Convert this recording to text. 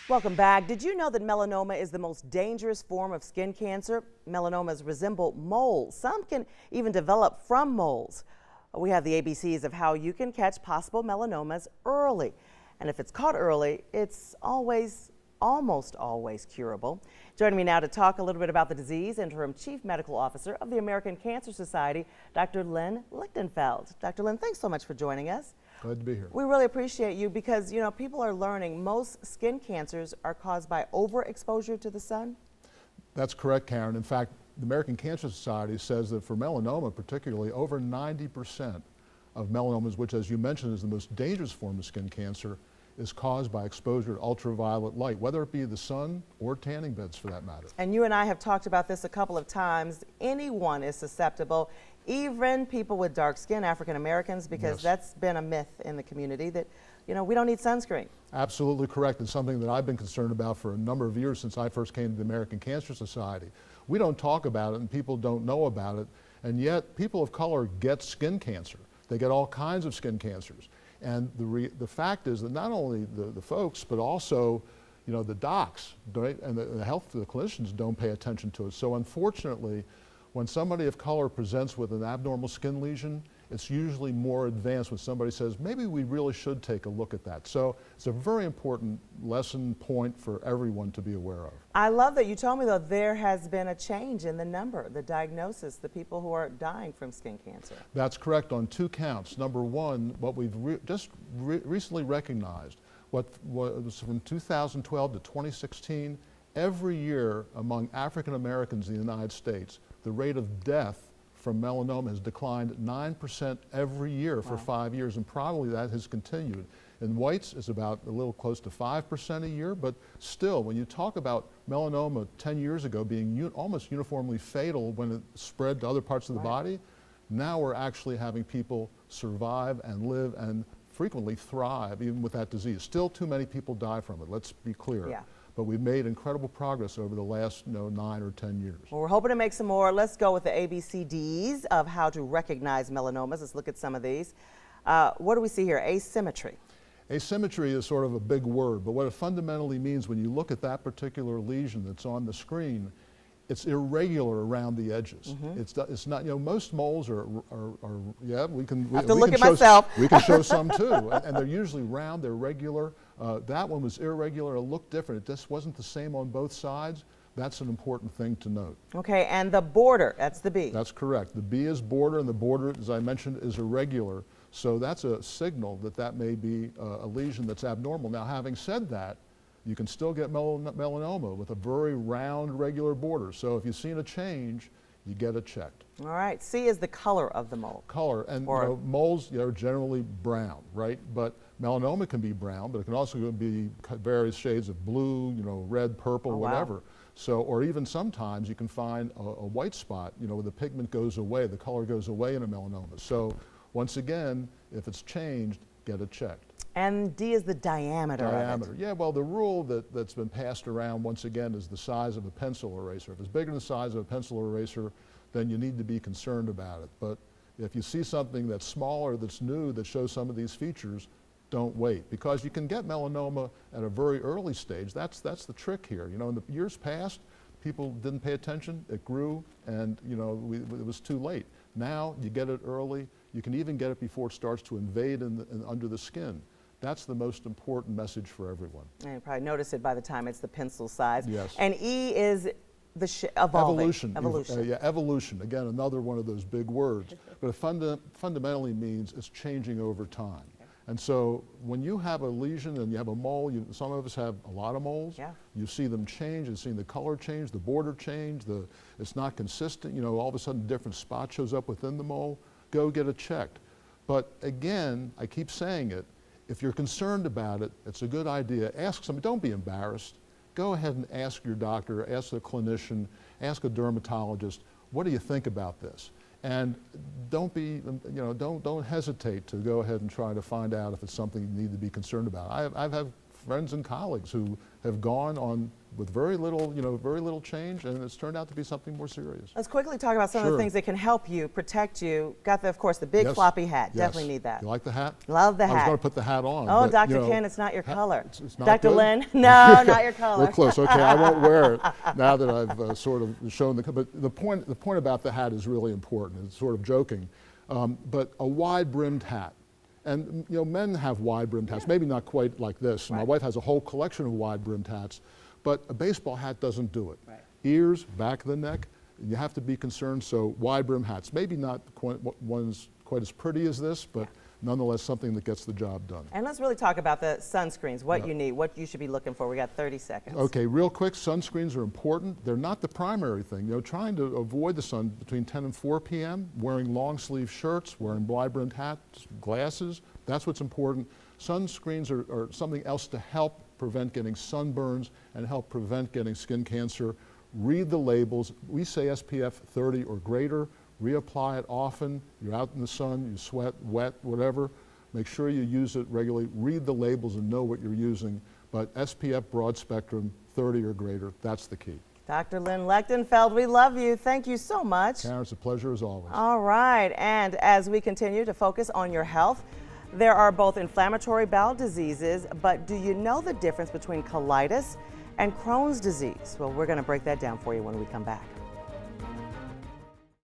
Welcome back. Did you know that melanoma is the most dangerous form of skin cancer? Melanomas resemble moles. Some can even develop from moles. We have the ABCs of how you can catch possible melanomas early. And if it's caught early, it's almost always curable. Joining me now to talk a little bit about the disease, Interim Chief Medical Officer of the American Cancer Society, Dr. Lynn Lichtenfeld. Dr. Lynn, thanks so much for joining us. Glad to be here. We really appreciate you because, you know, people are learning most skin cancers are caused by overexposure to the sun. That's correct, Karen. In fact, the American Cancer Society says that for melanoma particularly, over 90% of melanomas, which as you mentioned is the most dangerous form of skin cancer, is caused by exposure to ultraviolet light, whether it be the sun or tanning beds for that matter. And you and I have talked about this a couple of times. Anyone is susceptible, even people with dark skin, African Americans, because that's been a myth in the community that, you know, we don't need sunscreen. Absolutely correct. It's something that I've been concerned about for a number of years since I first came to the American Cancer Society. We don't talk about it and people don't know about it, and yet people of color get skin cancer. They get all kinds of skin cancers. And the fact is that not only the folks, but also, you know, the docs, right, and the clinicians don't pay attention to it. So unfortunately, when somebody of color presents with an abnormal skin lesion, it's usually more advanced when somebody says, maybe we really should take a look at that. So it's a very important lesson point for everyone to be aware of. I love that you told me, though, there has been a change in the number, the diagnosis, the people who are dying from skin cancer. That's correct on two counts. Number one, what we've recently recognized, what was from 2012 to 2016, every year among African Americans in the United States, the rate of death from melanoma has declined 9% every year for 5 years, and probably that has continued. In whites, it's about a little close to 5% a year, but still, when you talk about melanoma 10 years ago being almost uniformly fatal when it spread to other parts of the body, now we're actually having people survive and live and frequently thrive even with that disease. Still too many people die from it, let's be clear. Yeah. But we've made incredible progress over the last 9 or 10 years. Well, we're hoping to make some more. Let's go with the ABCDs of how to recognize melanomas. Let's look at some of these. What do we see here? Asymmetry. Asymmetry is sort of a big word, but what it fundamentally means when you look at that particular lesion that's on the screen, it's irregular around the edges. It's not, you know, most moles are yeah, we can show some too, and they're usually round, they're regular. That one was irregular, it looked different. It just wasn't the same on both sides. That's an important thing to note. Okay, and the border, that's the B. That's correct. The B is border, and the border, as I mentioned, is irregular. So that's a signal that that may be a lesion that's abnormal. Now, having said that, you can still get melanoma with a very round, regular border. So if you've seen a change, you get it checked. All right, C is the color of the mole. Color, and you know, moles are generally brown, right? But melanoma can be brown, but it can also be various shades of blue, you know, red, purple, whatever. So, or even sometimes you can find a white spot, you know, where the pigment goes away, the color goes away in a melanoma. So once again, if it's changed, get it checked. And D is the diameter of it. Yeah, well, the rule that's been passed around, once again, is the size of a pencil eraser. If it's bigger than the size of a pencil eraser, then you need to be concerned about it. But if you see something that's smaller, that's new, that shows some of these features, don't wait. Because you can get melanoma at a very early stage. That's the trick here. You know, in the years past, people didn't pay attention, it grew, and you know, it was too late. Now, you get it early. You can even get it before it starts to invade under the skin. That's the most important message for everyone. And you probably notice it by the time it's the pencil size. Yes. And E is the evolving. Evolution. Yeah, evolution. Again, another one of those big words. But it fundamentally means it's changing over time. And so when you have a lesion and you have a mole, some of us have a lot of moles. Yeah. You see them change, you've seen the color change, the border change, it's not consistent. You know, all of a sudden a different spot shows up within the mole. Go get it checked. But again, I keep saying it, if you're concerned about it, it's a good idea. Ask somebody, don't be embarrassed. Go ahead and ask your doctor, ask a clinician, ask a dermatologist, what do you think about this? And don't be, you know, don't hesitate to go ahead and try to find out if it's something you need to be concerned about. I've had friends and colleagues who have gone on with very little, very little change, and it's turned out to be something more serious. Let's quickly talk about some of the things that can help you, protect you. Got of course, the big floppy hat. Yes. Definitely need that. You like the hat? Love the hat. I was going to put the hat on. Oh, but, Dr. Ken, it's not your color. It's not Dr. good? Lynn, no, not your color. We're close. Okay, I won't wear it now that I've sort of shown the. But the point about the hat is really important. It's sort of joking, but a wide-brimmed hat. And men have wide-brimmed hats, maybe not quite like this. Right. My wife has a whole collection of wide-brimmed hats, but a baseball hat doesn't do it. Right. Ears, back of the neck, you have to be concerned. So wide-brimmed hats, maybe not one's quite as pretty as this, but nonetheless something that gets the job done. And let's really talk about the sunscreens, what you need, what you should be looking for. We got 30 seconds. Okay, real quick, sunscreens are important. They're not the primary thing. Trying to avoid the sun between 10 and 4 p.m., wearing long sleeve shirts, wearing wide-brimmed hats, glasses, that's what's important. Sunscreens are something else to help prevent getting sunburns and help prevent getting skin cancer. Read the labels. We say SPF 30 or greater. Reapply it often. You're out in the sun, you sweat, wet, whatever. Make sure you use it regularly. Read the labels and know what you're using. But SPF broad spectrum, 30 or greater, that's the key. Dr. Lynn Lechtenfeld, we love you. Thank you so much. Karen, it's a pleasure as always. All right, and as we continue to focus on your health, there are both inflammatory bowel diseases, but do you know the difference between colitis and Crohn's disease? Well, we're going to break that down for you when we come back.